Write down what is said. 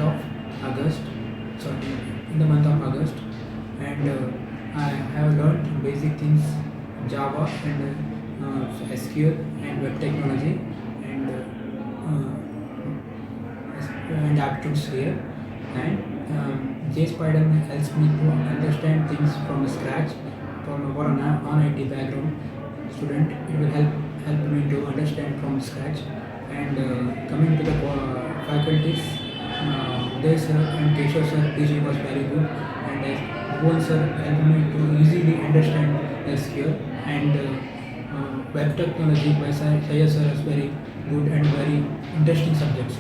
month of August. Sorry, in the month of August, and I have learned basic things Java and SQL and web technology uh, and aptitudes here. And JSpider helps me to understand things from scratch. For an non-IT background student, it will help me to understand from scratch. And coming to the faculties, Uday sir and Keshav sir teaching was very good, and Bhuvan sir helped me to easily understand SQL and web technology by Sayed sir is very good and very interesting subjects.